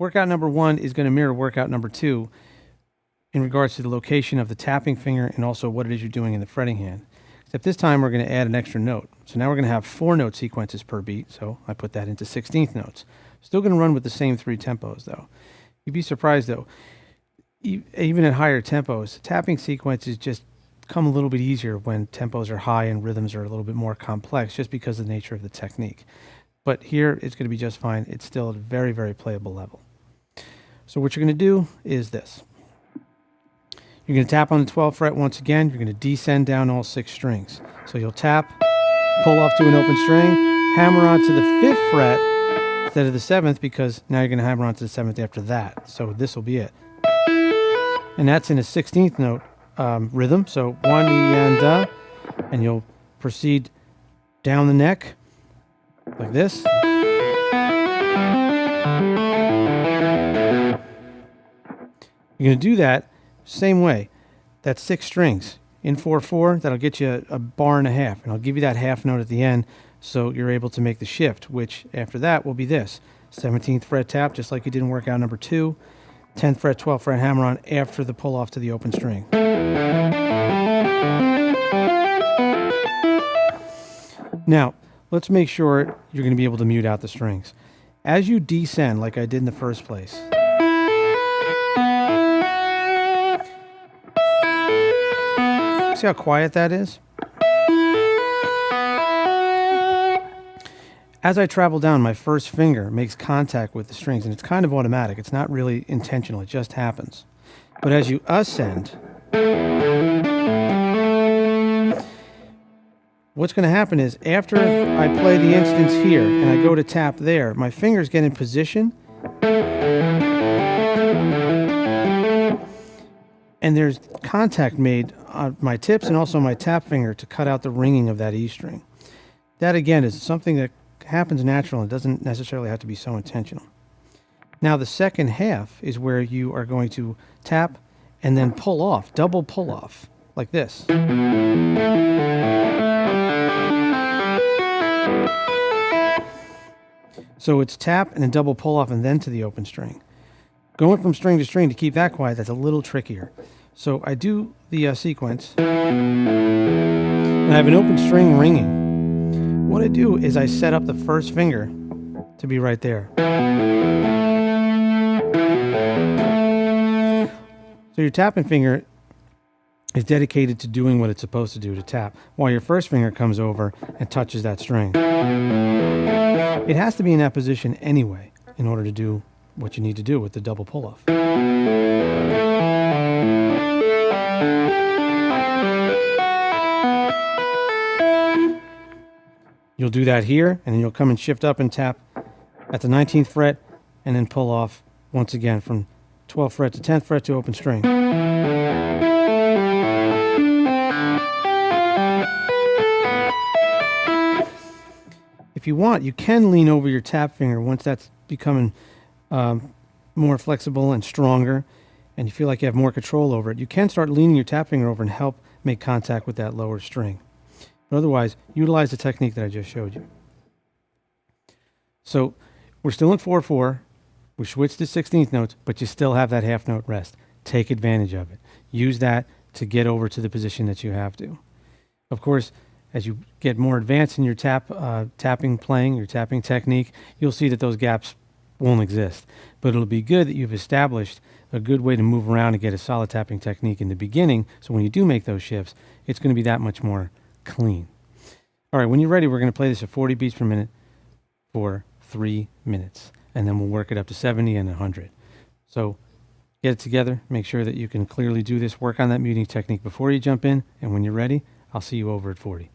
Workout number 1 is going to mirror workout number 2 in regards to the location of the tapping finger and also what it is you're doing in the fretting hand. Except this time we're going to add an extra note. So now we're going to have 4 note sequences per beat. So I put that into 16th notes. Still going to run with the same 3 tempos though. You'd be surprised though, even at higher tempos, tapping sequences just come a little bit easier when tempos are high and rhythms are a little bit more complex just because of the nature of the technique. But here it's going to be just fine. It's still at a very, very playable level. So what you're going to do is this. You're going to tap on the 12th fret once again. You're going to descend down all 6 strings. So you'll tap, pull off to an open string, hammer onto the 5th fret instead of the 7th because now you're going to hammer onto the 7th after that. So this will be it. And that's in a 16th note rhythm. So 1, E, and you'll proceed down the neck like this. You're going to do that same way. That's 6 strings in 4/4. That'll get you a bar and a half, and I'll give you that half note at the end so you're able to make the shift, which after that will be this 17th fret tap, just like you did in workout number 2, 10th fret, 12th fret hammer on after the pull off to the open string. Now let's make sure you're going to be able to mute out the strings as you descend, like I did in the first place. See how quiet that is? As I travel down, my first finger makes contact with the strings, and it's kind of automatic. It's not really intentional. It just happens. But as you ascend, what's going to happen is after I play the instance here and I go to tap there, my fingers get in position and there's contact made on my tips and also my tap finger to cut out the ringing of that E string. That again is something that happens natural and doesn't necessarily have to be so intentional. Now the second half is where you are going to tap and then pull off, double pull off, like this. So it's tap and then double pull off and then to the open string. Going from string to string to keep that quiet, that's a little trickier. So I do the sequence, and I have an open string ringing. What I do is I set up the first finger to be right there. So your tapping finger is dedicated to doing what it's supposed to do, to tap, while your first finger comes over and touches that string. It has to be in that position anyway in order to do what you need to do with the double pull-off. You'll do that here, and then you'll come and shift up and tap at the 19th fret, and then pull off once again from 12th fret to 10th fret to open string. If you want, you can lean over your tap finger once that's becoming more flexible and stronger, and you feel like you have more control over it. You can start leaning your tap finger over and help make contact with that lower string. But otherwise, utilize the technique that I just showed you. So we're still in 4/4. We switched to 16th notes, but you still have that half note rest. Take advantage of it. Use that to get over to the position that you have to. Of course, as you get more advanced in your tapping playing, your tapping technique, you'll see that those gaps won't exist. But it'll be good that you've established a good way to move around and get a solid tapping technique in the beginning. So when you do make those shifts, it's going to be that much more clean. All right, when you're ready, we're going to play this at 40 beats per minute for 3 minutes, and then we'll work it up to 70 and 100. So get it together, make sure that you can clearly do this, work on that muting technique before you jump in, and when you're ready, I'll see you over at 40.